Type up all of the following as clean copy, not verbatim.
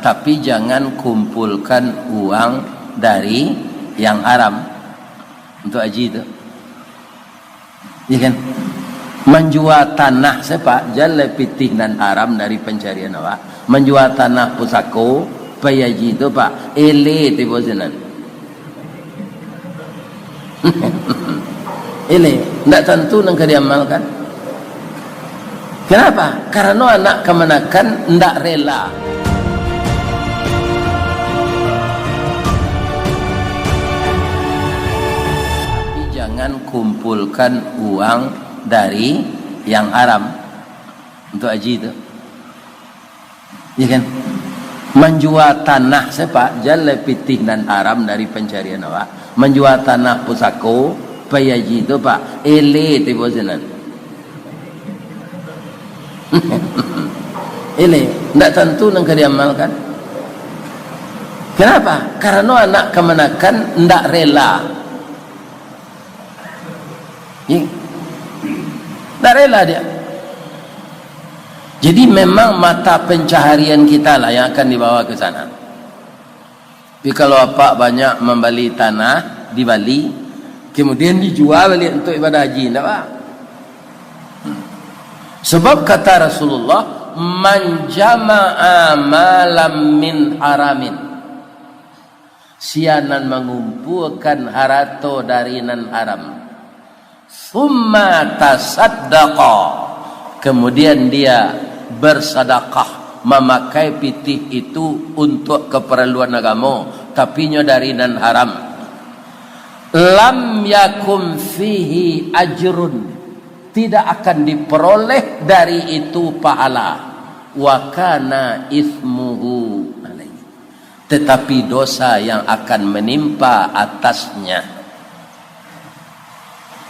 tapi jangan kumpulkan uang dari yang haram untuk haji itu. Ya kan? Menjual tanah sepak jalan pitih dan haram dari pencarian awak. Menjual tanah pusako payaji itu pak ele tiba senan. Ele tidak tentu nang diamalkan. Kenapa? Karena anak kemenakan tidak rela. Tapi jangan kumpulkan uang dari yang haram untuk haji itu. Ya kan? Menjual tanah sepak jalan pitih dan haram dari pencarian awak. Menjual tanah pusako payaji itu pak ele tiba senan. Ele tidak tentu nang diamalkan. Kenapa? Karena anak kemenakan tidak rela. Tidak rela dia. Jadi memang mata pencaharian kita lah yang akan dibawa ke sana. Tapi kalau apa banyak membeli tanah di Bali, kemudian dijual balik untuk ibadah haji, tidak pak? Sebab kata Rasulullah, man jama'a malam min haramin, sianan mengumpulkan harato dari nan haram, summa tasaddaqa, kemudian dia bersedekah memakai pitih itu untuk keperluan agama tapi nya dari nan haram, lam yakum fihi ajrun, tidak akan diperoleh dari itu pahala, wa kana ismuhu alaihi, tetapi dosa yang akan menimpa atasnya.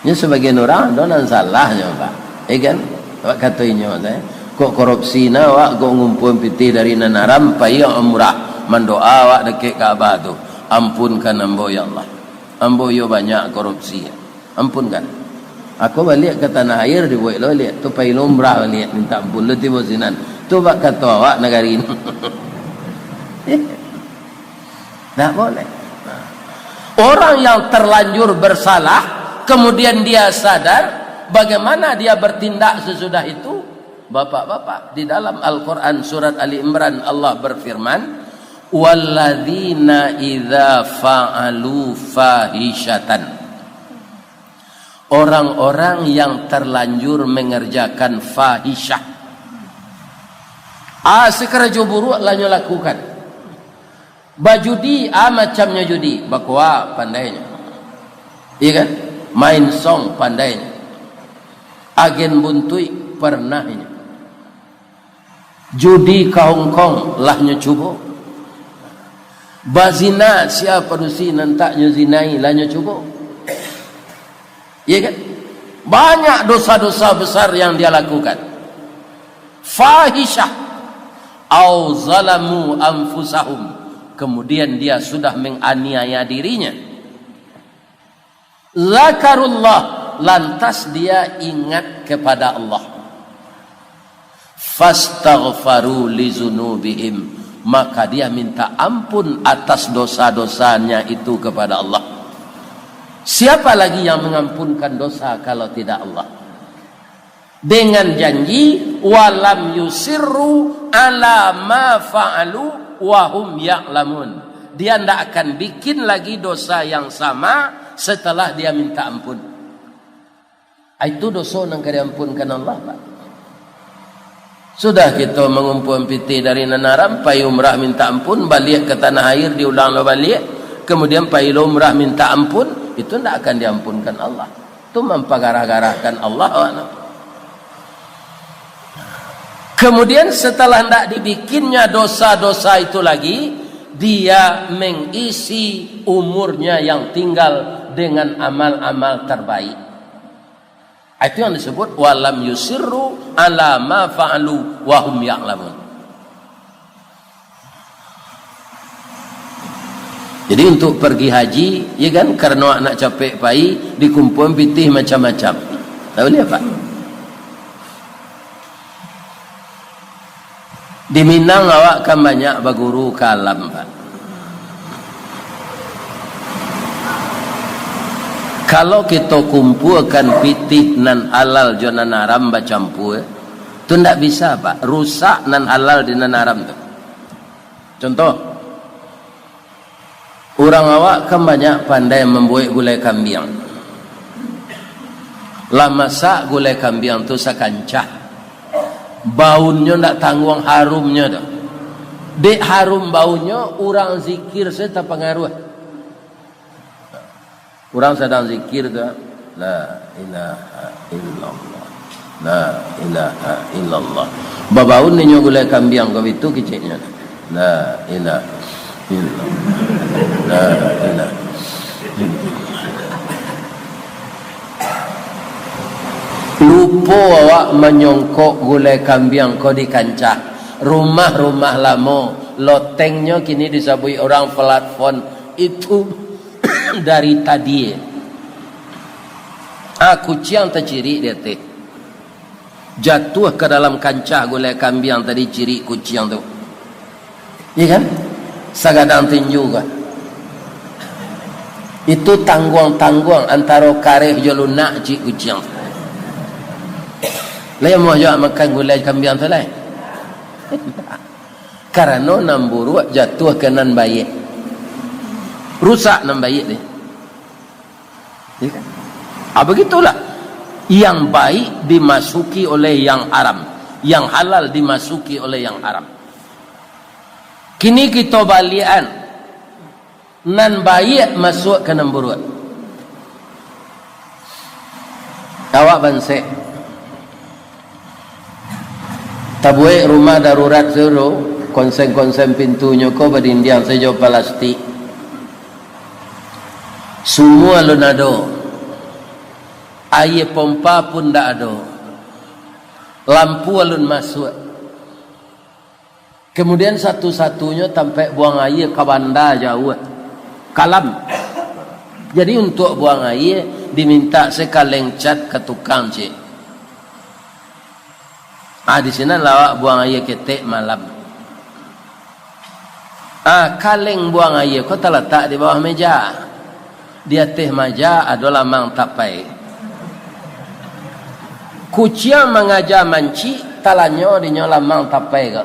Ini sebagian orang donan salahnya pak, kan? Awak katanya saya, kok korupsi na awak kok ngumpul pitih dari nan haram pai umrah mendoa awak dekat Ka'bah tu, ampunkan ambo ya Allah, ambo yo banyak korupsi, ampunkan. Aku balik ke tanah air dibuat lo lihat tu pai umrah lihat minta ampun lo tiba sinan tu bak kata awak negari ini. Tak boleh. Orang yang terlanjur bersalah kemudian dia sadar, bagaimana dia bertindak sesudah itu? Bapak-bapak, di dalam Al-Quran surat Ali Imran Allah berfirman, walladzina idza fa'alu fahishatan, orang-orang yang terlanjur mengerjakan fahisyah, sekeraja buruk lanyo lakukan, bajudi macamnya judi, bakwa pandainya, iya kan, main song pandainya, agen buntui pernahnya, judi ke Hong Kong lahnya cubo, bazina siapa dusi nantaknya zinai lahnya cubo, ya kan? Banyak dosa-dosa besar yang dia lakukan. Fahisyah au zalamu anfusahum, kemudian dia sudah menganiaya dirinya. Zakarullah, lantas dia ingat kepada Allah. Fastaghfaru lizunubihim, maka dia minta ampun atas dosa-dosanya itu kepada Allah. Siapa lagi yang mengampunkan dosa kalau tidak Allah? Dengan janji walam yusirru ala ma fa'alu wa hum ya'lamun, dia tidak akan bikin lagi dosa yang sama setelah dia minta ampun. Itu dosa yang diampunkan Allah pak. Sudah kita mengumpul pitih dari nanaram, pai umrah minta ampun, balik ke tanah air diulang lo balik, kemudian pai umrah minta ampun, itu tidak akan diampunkan Allah. Itu mempagarah-garahkan Allah. Kemudian setelah tidak dibikinnya dosa-dosa itu lagi, dia mengisi umurnya yang tinggal dengan amal-amal terbaik. Itu yang disebut walam yusirru ala ma fa'alu wa hum ya'lamun. Jadi untuk pergi haji, ya kan, karena nak capek pai, dikumpul pitih macam-macam. Tak boleh apa? Di Minang awak kan banyak baguru kalam, Pak. Kalau kita kumpulkan pitih nan halal jo nan haram bacampur, tu ndak bisa, Pak. Rusak nan halal di nan haram tu. Contoh, orang awak kan banyak pandai membuat gulai kambing. Lah masak gulai kambing tu sakancah. Baunya ndak tanggung harumnya dah. Dek harum baunya, orang zikir saya tak pengaruh. Orang sedang zikir tu, la ilaha illallah, la ilaha illallah. Babaun ni gulai kambing kau itu kecilnya. La ilaha illallah, la ilaha illallah. Lupa awak menyongkok gulai kambing kau di kancah. Rumah-rumah lama lotengnya kini disabui orang platform itu dari tadi. Kucing terciri dia teh jatuh ke dalam kancah gulai kambing tadi, ciri kucing tu. Iya kan? Sagadang tinju kan. Itu tangguang-tangguang antara kareh jo lunak cik kucing. Lai mau jo makan gulai kambing tu lai. Karena namburu jatuh ke nan bayi. Rusak nan bayi ni. Ya kan? Begitulah. Yang baik dimasuki oleh yang haram, yang halal dimasuki oleh yang haram. Kini kita balian nan baik masuk ke nan buruk. Awak bansek tabuai rumah darurat zero, konsen-konsen pintunya kau berindian sejauh plastik. Semua lunado. Air pompa pun tak ada. Lampu alun masuk. Kemudian satu-satunya sampai buang air ke bandar jauh. Kalam. Jadi untuk buang air diminta sekaleng cat ke tukang cik. Di sini lawak buang air ketek malam. Kaleng buang air kau terletak di bawah meja. Di atas meja ada lamang tapai. Kucing mengajar manci, talanyo di lamang tapai ke.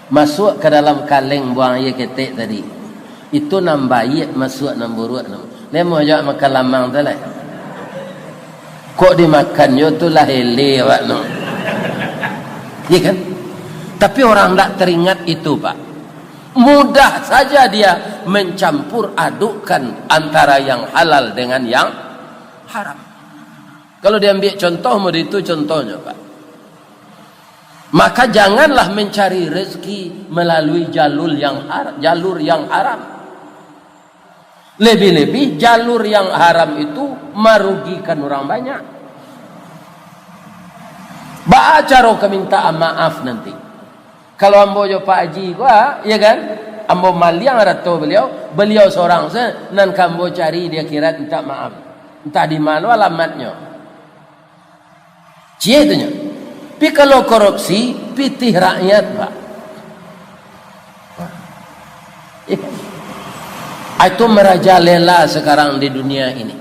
Masuk ke dalam kaleng buang air ketek tadi. Itu nambayik masuk nam buruk nam. Lemo ajak makan lamang tu lah. Kok dimakan yo tu lah hele awak no. Ya kan? Tapi orang tak teringat itu, Pak. Mudah saja dia mencampur adukkan antara yang halal dengan yang haram. Kalau dia ambil contoh model itu contohnya, Pak. Maka janganlah mencari rezeki melalui jalur yang haram. Lebih-lebih jalur yang haram itu merugikan orang banyak. Baca roh minta maaf nanti. Kalau ambo jo Pak Haji gua, ya kan? Ambo maliang atau beliau seorang nan kambo cari dia kira minta maaf. Entah di mana alamatnya. Cie itunya. Tapi kalau korupsi, pitih rakyat, Pak. Itu merajalela sekarang di dunia ini.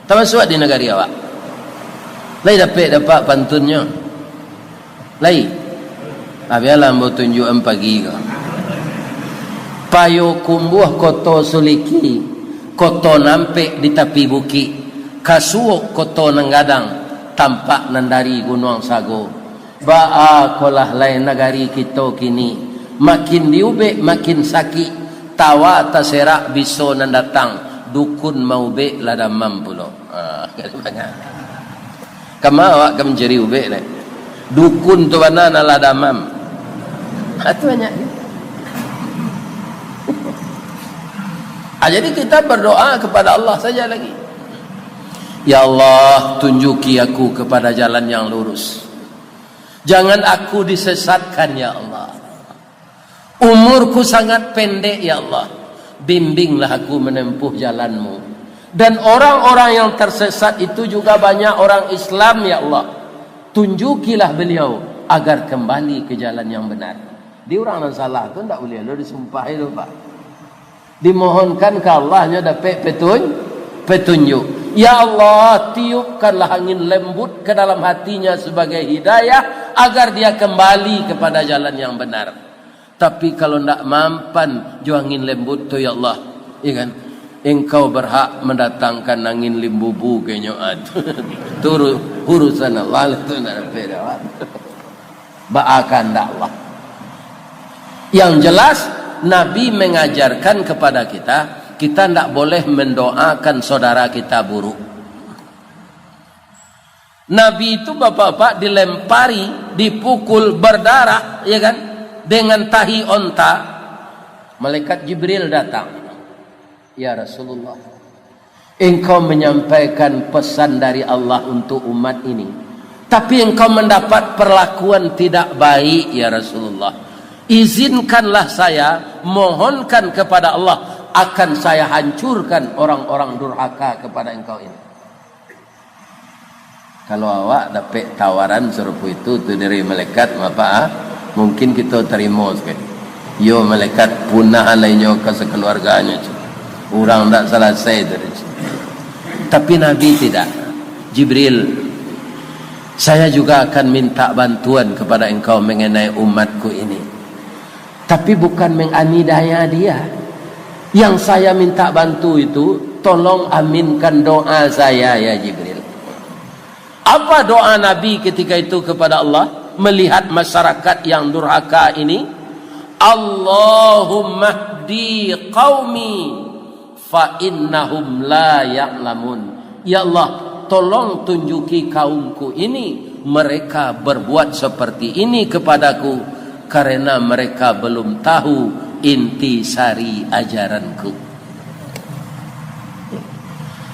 Termasuk di negara awak. Lai dapat pantunnya. Lai. Biarlah mau tunjukkan pagi kau. Payo kumbuh koto suliki, koto nampek di tepi bukit, kasuok koto nenggadang, tampak nandari gunung sago. Ba'a kolah lain negari kita kini, makin diubek makin sakit, tawa taserak biso nandatang, dukun mau be lada mampulo. Kama awak kam jeri ubek le. Dukun tu mana lada mam. Itu banyak. Jadi kita berdoa kepada Allah saja lagi. Ya Allah, tunjuki aku kepada jalan yang lurus. Jangan aku disesatkan ya Allah. Umurku sangat pendek ya Allah. Bimbinglah aku menempuh jalanmu. Dan orang-orang yang tersesat itu juga banyak orang Islam ya Allah. Tunjukilah beliau agar kembali ke jalan yang benar. Di orang yang salah tu tak boleh lo disumpah itu Pak. Dimohonkan ke Allahnya dapat petunjuk. Ya Allah, tiupkanlah angin lembut ke dalam hatinya sebagai hidayah agar dia kembali kepada jalan yang benar. Tapi kalau tidak mampan jo angin lembut tu ya Allah, ya kan? Engkau berhak mendatangkan angin limbubu ke nyoat. Turu urusan Allah itu tidak beda. Baakan Allah. Yang jelas Nabi mengajarkan kepada kita tidak boleh mendoakan saudara kita buruk. Nabi itu bapak-bapak dilempari, dipukul, berdarah, ya kan? Dengan tahi onta. Malaikat Jibril datang. Ya Rasulullah, engkau menyampaikan pesan dari Allah untuk umat ini, tapi engkau mendapat perlakuan tidak baik ya Rasulullah. Izinkanlah saya mohonkan kepada Allah, akan saya hancurkan orang-orang durhaka kepada engkau ini. Kalau awak dapat tawaran serupa itu dari malaikat, apa? Mungkin kita terima sekali. Yo malaikat punah lainnya ke sekeluarganya. Orang tak selesai dari situ. Tapi Nabi tidak. Jibril, saya juga akan minta bantuan kepada engkau mengenai umatku ini. Tapi bukan menganiaya dia. Yang saya minta bantu itu, tolong aminkan doa saya ya Jibril. Apa doa Nabi ketika itu kepada Allah melihat masyarakat yang durhaka ini? Allahumma hdi qaumi fa innahum la ya'lamun. Ya Allah, tolong tunjuki kaumku ini, mereka berbuat seperti ini kepadaku karena mereka belum tahu inti sari ajaranku.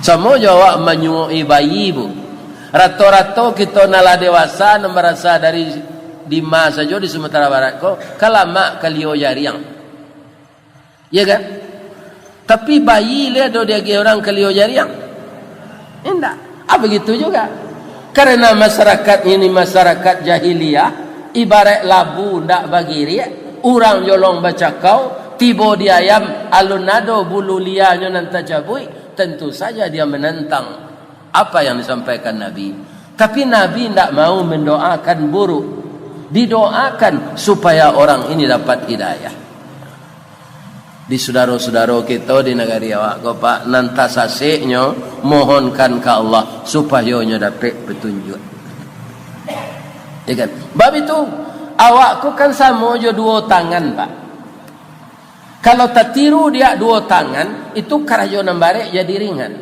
Semua jawab menyuai bayi bu. Rato-rato kita nala dewasa merasa dari Dima saja di Sumatera Barat ko kalama kalio jariang. Ya kan? Tapi bayi le do dia orang kalio jariang. Enggak. Begitu juga. Karena masyarakat ini masyarakat jahiliyah, ibarat labu ndak bagiri, orang jolong baca kau, tibo di ayam alun nado bulu lianya nanta cabui, tentu saja dia menentang apa yang disampaikan Nabi. Tapi Nabi tidak mau mendoakan buruk, didoakan supaya orang ini dapat hidayah. Di saudara-saudara kita di negara awak ko Pak nanta saseknya mohonkan ke Allah supaya nya dapat petunjuk. Ya kan? Bab itu awakku kan sama jo dua tangan Pak. Kalau tak tiru dia dua tangan itu karajo nambare jadi ringan.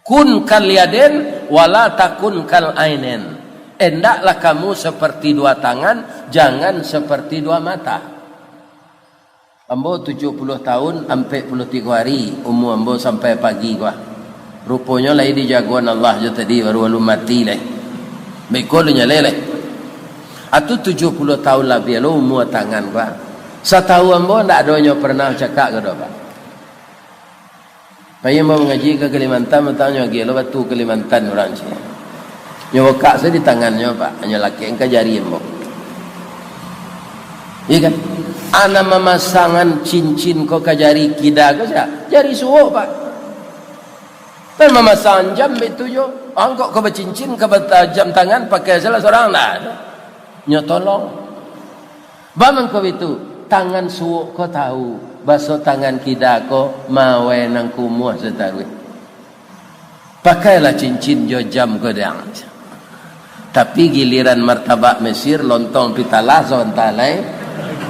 Kun kal yaden wala takun kal ainen. Hendaklah kamu seperti dua tangan, jangan seperti dua mata. Ambo 70 tahun sampai 43 hari umur ambo sampai pagi gua. Rupanya lai di jagoan Allah je tadi baru mati lai. Bekolnya lele. Atu 70 tahun lebih lo umur tangan gua. Satahu ambo ndak adonyo pernah cakap ke Pak. Payah mau ngaji ke Kalimantan bertanya lagi lo batu Kalimantan orang sini. Nyawa kak saya di tangannya Pak, hanya laki engkau jari ambo. Iya kan? Ana memasangan cincin ko ke jari kida ko sa jari suwo Pak. Dan memasang jam itu jo. Angkok ko bercincin ke jam tangan pakai salah seorang dah. Nyo tolong. Bamang ko itu tangan suwo ko tahu, baso tangan kida ko mawe nang kumuh setarui. Pakailah cincin jo jam ko dang. Tapi giliran martabak Mesir lontong pitalah sontalai.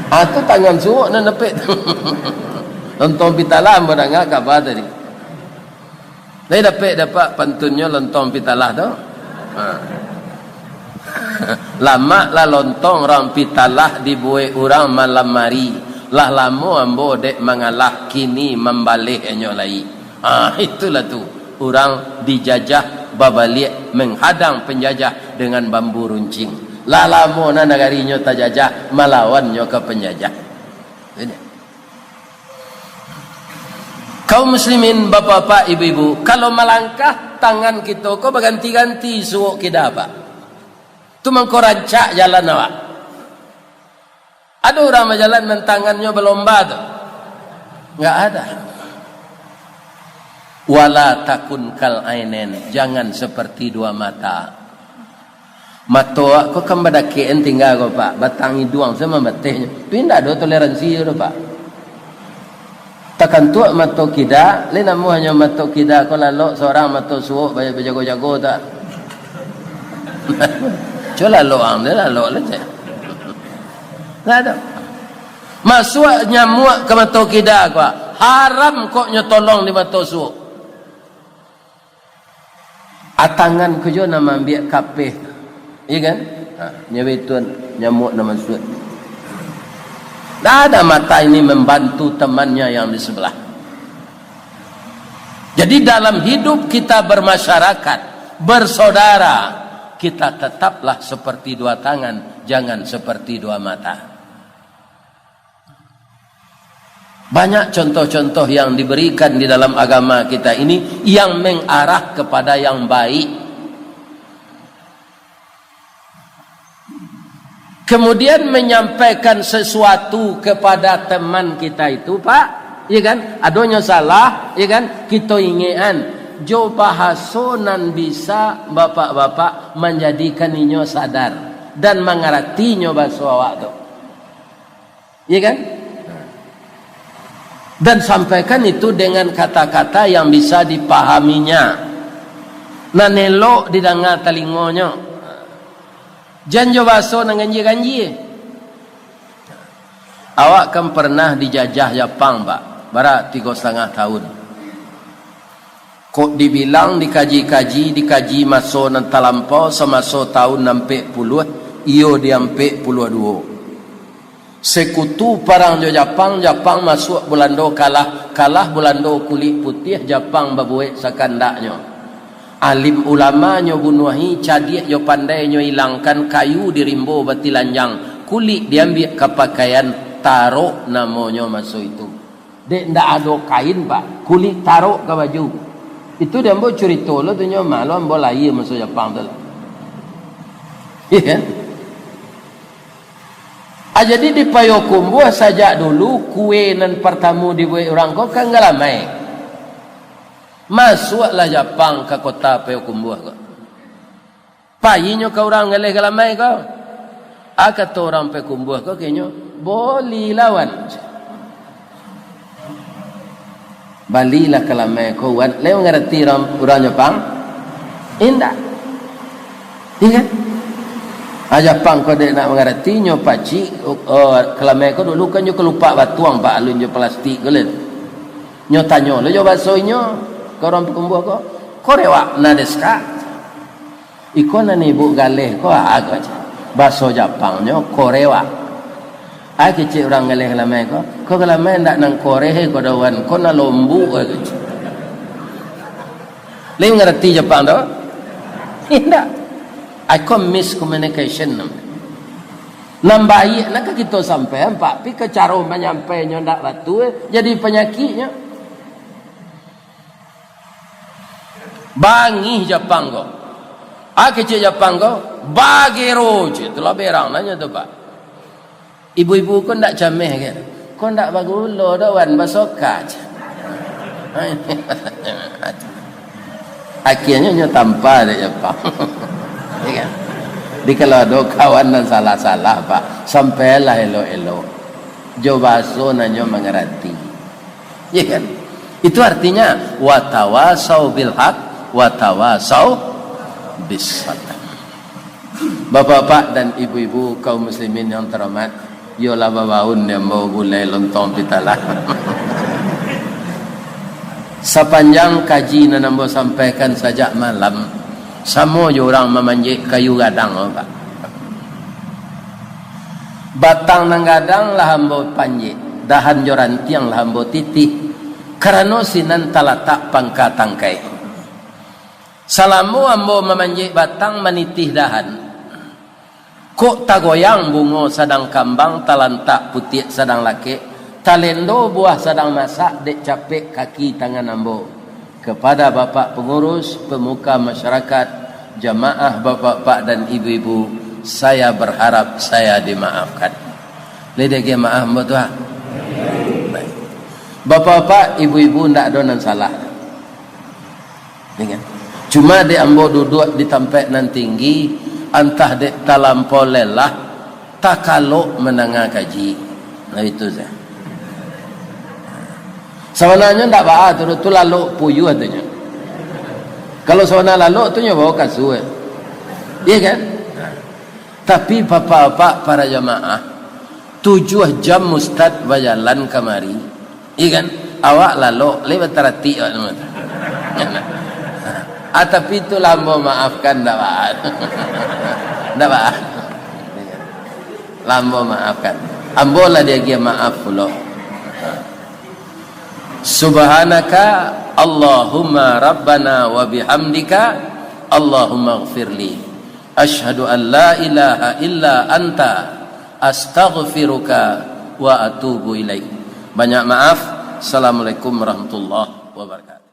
Atau tangan suwuk na nepek. Lontong pitalah mendengar kabar tadi. Saya dapat pantunnya lontong pitalah tu. Lama lah lontong orang pitalah dibuat orang malam mari. Lah lama ambo dek mengalah kini membalik enyo lai. Itulah tu. Orang dijajah babalik menghadang penjajah dengan bambu runcing. Lalamu na nagarinyo tajajah malawannya ke penjajah. Ini. Kaum muslimin, bapak-bapak, ibu-ibu, kalau melangkah tangan kita kau berganti-ganti suuk kita apa? Tu mengkorancak jalan awak. Ada orang berjalan mentangannya berlomba tu? Enggak ada. Wala takun kal ainen, jangan seperti dua mata. Mata kau kan badakian tinggal kau pak, batang hidung sama betehnya. Pindah do toleransi do pak. Takkan tuak mata kita, le namu hanya mata kita kau lalu seorang mata suuk banyak berjago-jago tak. Coba lalu dia lalu aja. Tak ada. Masuk nyamuk ke mata kita kau, haram kau nyotolong di mata suuk. Atangan kujo nama ambil kapeh. Iya kan? Nyawetun nyamuk nama suat. Tak ada mata ini membantu temannya yang di sebelah. Jadi dalam hidup kita bermasyarakat, bersaudara, kita tetaplah seperti dua tangan, jangan seperti dua mata. Banyak contoh-contoh yang diberikan di dalam agama kita ini yang mengarah kepada yang baik. Kemudian menyampaikan sesuatu kepada teman kita itu, Pak, ya kan? Adanya salah, ya kan? Kita ingatkan, jo bahasonan bisa bapak-bapak menjadikan inyo sadar dan mengertinya bahasa awak tu. Ya kan? Dan sampaikan itu dengan kata-kata yang bisa dipahaminya. Nah, nelok didengar telingonya. Janjo baso nang ganji-ganji. Awak kan pernah dijajah Jepang, Pak. Barat 3,5 tahun. Kok dibilang dikaji maso nan talampau semaso tahun 60, iyo di 42. Sekutu parang jo Jepang masuk Belanda kalah Belanda kulit putih, Jepang babuek sakandaknya. Alim ulamanya bunuhi, cadik yo pandai nyo hilangkan, kayu dirimbo batilanjang, kulit diambil ke pakaian, taruh namanya masuk itu. Dek ndak ada kain Pak, kulit taruh ke baju. Itu dia ambo cerita lo tu nyo malu ambo lahir masuk Jepang tu. Iya. Jadi di Payakumbuh saja dulu kue nan pertama dibuat orang kau kan enggak lamai. Masuklah Jepang ke kota Payakumbuh kau. Payinya kau orang ngeleh galamai kau. Kata orang Payakumbuh kau kayaknya boleh lawan. Balilah galamai kau wan. Leu ngerti orang Jepang? Indah. Iya kan? Jepang kau dek nak mengertinya pakcik. Galamai kau dulu kan juga lupa batuang pak alun jo plastik kau lihat. Nyo tanya lo jo basoinyo. Kau orang Payakumbuh kau, korewa nadeska. Iko nani ibu galeh kau agak aja. Bahasa Jepangnya korewa. Kecil orang galeh galamai kau galamai ndak nang korehe kau dawan kau na lombu kau kecil. Leh ngerti Jepang dah? Tidak. Aku miscommunication namanya. Nambahi nak kita sampai pak, pi ke cara menyampainya ndak batu jadi penyakitnya. Bangi Jepang kau. Kecil Jepang kau. Bagero. Itulah berang nanya tu Pak. Ibu-ibu kau tak cameh kan? Kau tak bagulo dah wan basoka. Akhirnya nyo tanpa di Jepang. Ya kan? Di kalau ada kawan dan salah-salah Pak. Sampailah elo-elo. Jo baso nanyo mengerti. Ya kan? Itu artinya watawasau bil haq watawasau bis-sabr. Bapak-bapak dan ibu-ibu kaum muslimin yang terhormat, yola babaun yang mau gulai lontong pitalah. Sepanjang kaji yang nambo sampaikan sajak malam, sama je orang memanjik kayu gadang Pak. Batang nang gadang lah hambo panjik, dahan jorantiang lah hambo titih, karena sinan talatak pangka tangkai. Salamu ambo memanjik batang menitih dahan. Kok tagoyang bungo sadang kambang talantak putih sadang laki. Talendo buah sadang masak dek capek kaki tangan ambo. Kepada bapak pengurus, pemuka masyarakat, jamaah bapak-bapak dan ibu-ibu saya berharap saya dimaafkan. Lidagi maaf betul. Bapak-bapak, ibu-ibu ndak ada nan salah. Kan? Cuma di ambo duduk di tempat nan tinggi, antah de talampau lelah, tak kalau menengah kaji. Nah itu saya. Sebenarnya ndak ba'a tu lalu puyuh atunya. Kalau sebenarnya lalu tu nya bawa kasih. Iya kan? Tapi bapak-bapak para jamaah 7 jam mustad berjalan kemari. Iya kan? Awak lalu lewat terati. Tapi itu lambo maafkan ndak ba'a. Ndak ba'a. Lambo maafkan. Ambolah dia dia maaf pula. Subhanaka Allahumma rabbana wa bihamdika Allahumma ighfirli asyhadu an la ilaha illa anta astaghfiruka wa atubu ilaik. Banyak maaf. Assalamualaikum warahmatullahi wabarakatuh.